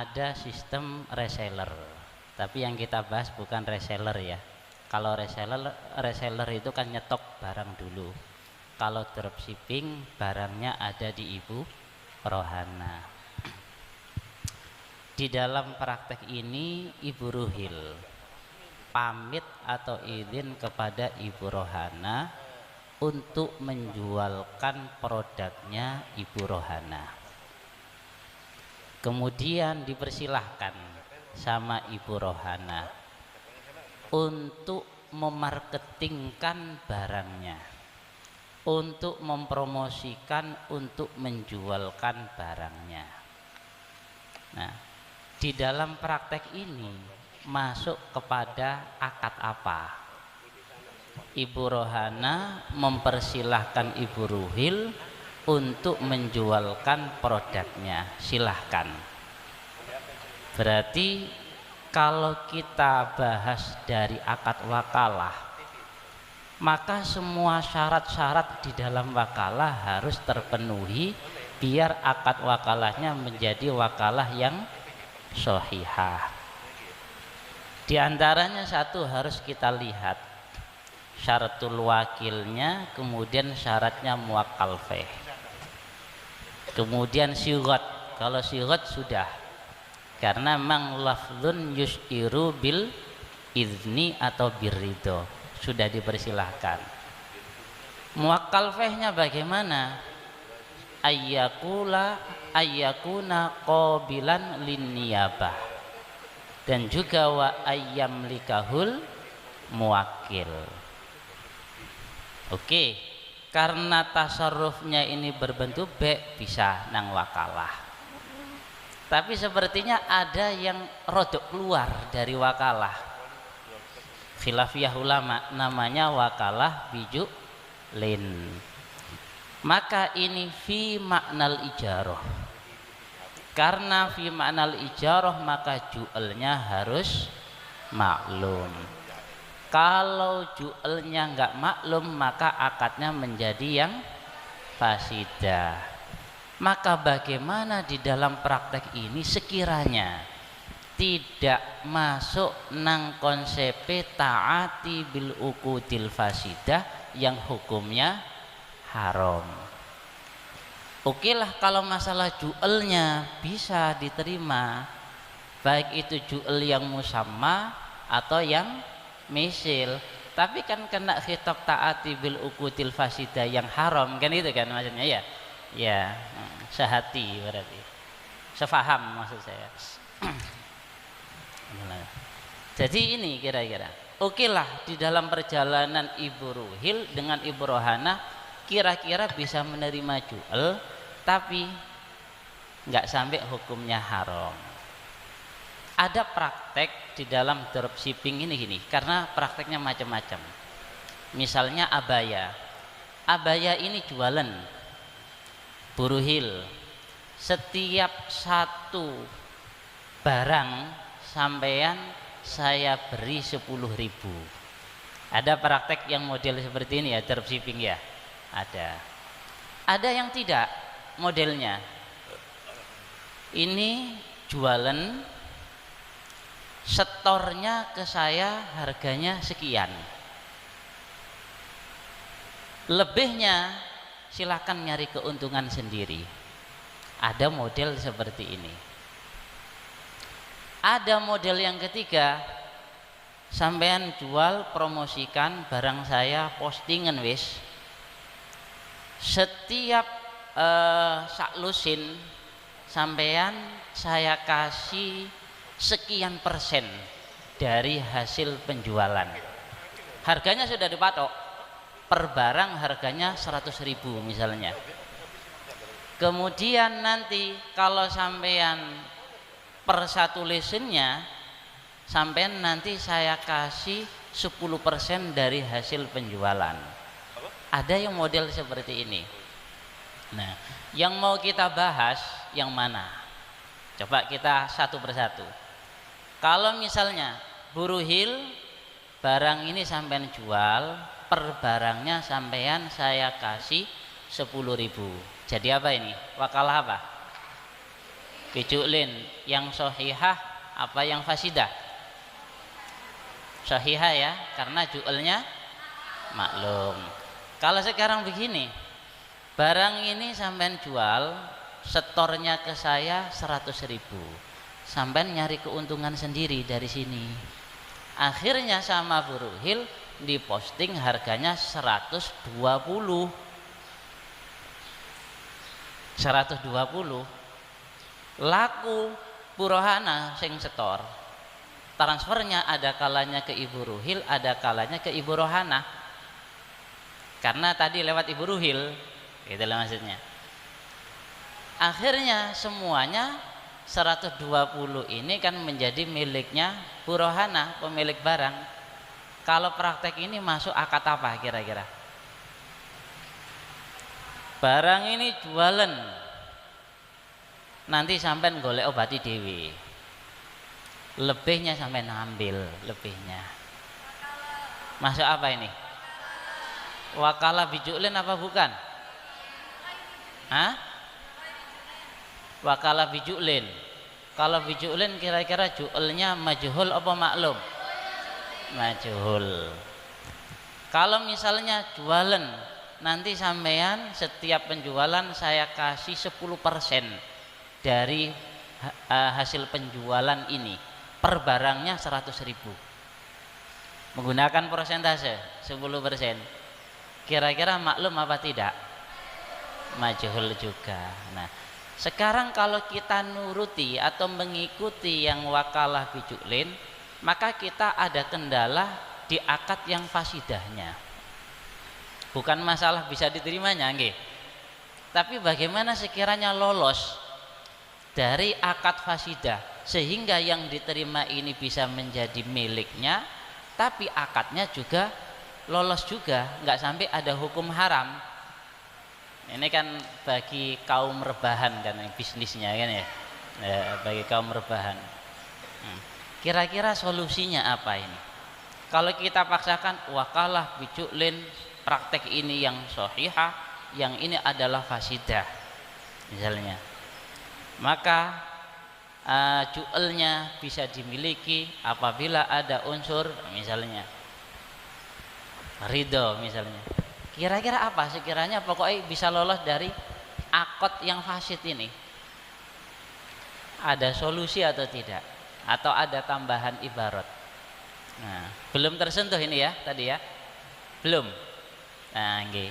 Ada sistem reseller, tapi yang kita bahas bukan reseller ya. Kalau reseller itu kan nyetok barang dulu. Kalau dropshipping barangnya ada di Ibu Rohana. Di dalam praktek ini Ibu Ruhil pamit atau izin kepada Ibu Rohana untuk menjualkan produknya Ibu Rohana. Kemudian dipersilahkan sama Ibu Rohana untuk memarketingkan barangnya, untuk mempromosikan, untuk menjualkan barangnya. Nah, di dalam praktek ini masuk kepada akad apa? Ibu Rohana mempersilahkan Ibu Ruhil untuk menjualkan produknya, silahkan. Berarti kalau kita bahas dari akad wakalah, maka semua syarat-syarat di dalam wakalah harus terpenuhi biar akad wakalahnya menjadi wakalah yang sahihah. Di antaranya satu harus kita lihat syaratul wakilnya, kemudian syaratnya muwakkal fih. Kemudian sigat, kalau sigat sudah, karena memang lafzun yus'iru bil izni atau birridho, sudah dipersilahkan. Muwakkal fihnya bagaimana? Ayyakuna qabilan lin niyabah, dan juga wa ayyam likahul muwakil. Oke, karena tasarrufnya ini berbentuk bisa nang wakalah. Tapi sepertinya ada yang rodok keluar dari wakalah. Khilafiyah ulama namanya wakalah bijuk lin. Maka ini fi maknal ijarah. Karena fi maknal ijarah maka jualnya harus maklum. Kalau jualnya enggak maklum maka akadnya menjadi yang fasidah. Maka bagaimana di dalam praktek ini sekiranya tidak masuk nang konsep taati bil uqudil fasidah yang hukumnya haram. Oke lah, kalau masalah jualnya bisa diterima, baik itu jual yang musamma atau yang misil, tapi kan kena khitab taati bil uqudil fasidah yang haram, kan itu kan maksudnya ya. Ya, sehati berarti, sefaham maksud saya. Jadi ini kira-kira oke lah, di dalam perjalanan Ibu Ruhil dengan Ibu Rohana kira-kira bisa menerima jual tapi nggak sampai hukumnya haram. Ada praktek di dalam dropshipping ini gini, karena prakteknya macam-macam. Misalnya abaya ini jualan Buruhil, setiap satu barang sampean saya beri 10.000. Ada praktek yang model seperti ini ya, dropshipping ya, ada yang tidak modelnya. Ini jualan, setornya ke saya harganya sekian, lebihnya silakan nyari keuntungan sendiri. Ada model seperti ini. Ada model yang ketiga, sampean jual, promosikan barang saya, postingan wis, setiap saklusin sampean saya kasih sekian persen dari hasil penjualan. Harganya sudah dipatok, per barang harganya 100.000 misalnya. Kemudian nanti kalau sampean per satu lesennya, sampean nanti saya kasih 10% dari hasil penjualan. Ada yang model seperti ini. Nah, yang mau kita bahas yang mana? Coba kita satu persatu. Kalau misalnya Buruhil barang ini sampean jual, per barangnya sampean saya kasih 10.000. Jadi apa ini? Wakalah apa? biju'lin, yang sahihah apa yang fasidah? Sahihah ya, karena ju'lnya maklum. Kalau sekarang begini, barang ini sampean jual, setornya ke saya 100.000, sampean nyari keuntungan sendiri dari sini. Akhirnya sama Bu Ruhil diposting harganya 120. Laku Bu Rohana sing setor, transfernya ada kalanya ke Ibu Ruhil, ada kalanya ke Ibu Rohana, karena tadi lewat Ibu Ruhil, itulah maksudnya. Akhirnya semuanya 120 ini kan menjadi miliknya Bu Rohana, pemilik barang. Kalau praktek ini masuk akad apa kira-kira? Barang ini jualan, nanti sampean golek obati dewi, lebihnya sampean ambil lebihnya. Masuk apa ini? Wakalah biju'lin apa bukan? Hah? Wakalah biju'lin. Kalau biju'lin kira-kira ju'lnya majhul apa maklum? Majhul. Kalau misalnya jualan, nanti sampean setiap penjualan saya kasih 10% dari hasil penjualan ini, per barangnya 100.000, menggunakan persentase 10%. Kira-kira maklum apa tidak? Majhul juga. Nah, sekarang kalau kita nuruti atau mengikuti yang wakalah biju'lin, maka kita ada kendala di akad yang fasidahnya. Bukan masalah bisa diterimanya, nggih. Tapi bagaimana sekiranya lolos dari akad fasidah sehingga yang diterima ini bisa menjadi miliknya, tapi akadnya juga lolos juga, nggak sampai ada hukum haram. Ini kan bagi kaum rebahan kan bisnisnya kan ya, bagi kaum rebahan. Kira-kira solusinya apa ini? Kalau kita paksakan wakalah biju'lin, praktek ini yang sahihah, yang ini adalah fasidah misalnya, maka ju'lnya bisa dimiliki apabila ada unsur misalnya ridho misalnya. Kira-kira apa sekiranya pokoknya bisa lolos dari akad yang fasid ini? Ada solusi atau tidak? Atau ada tambahan ibarat? Nah, belum tersentuh ini ya tadi ya, belum. Nah, nggih.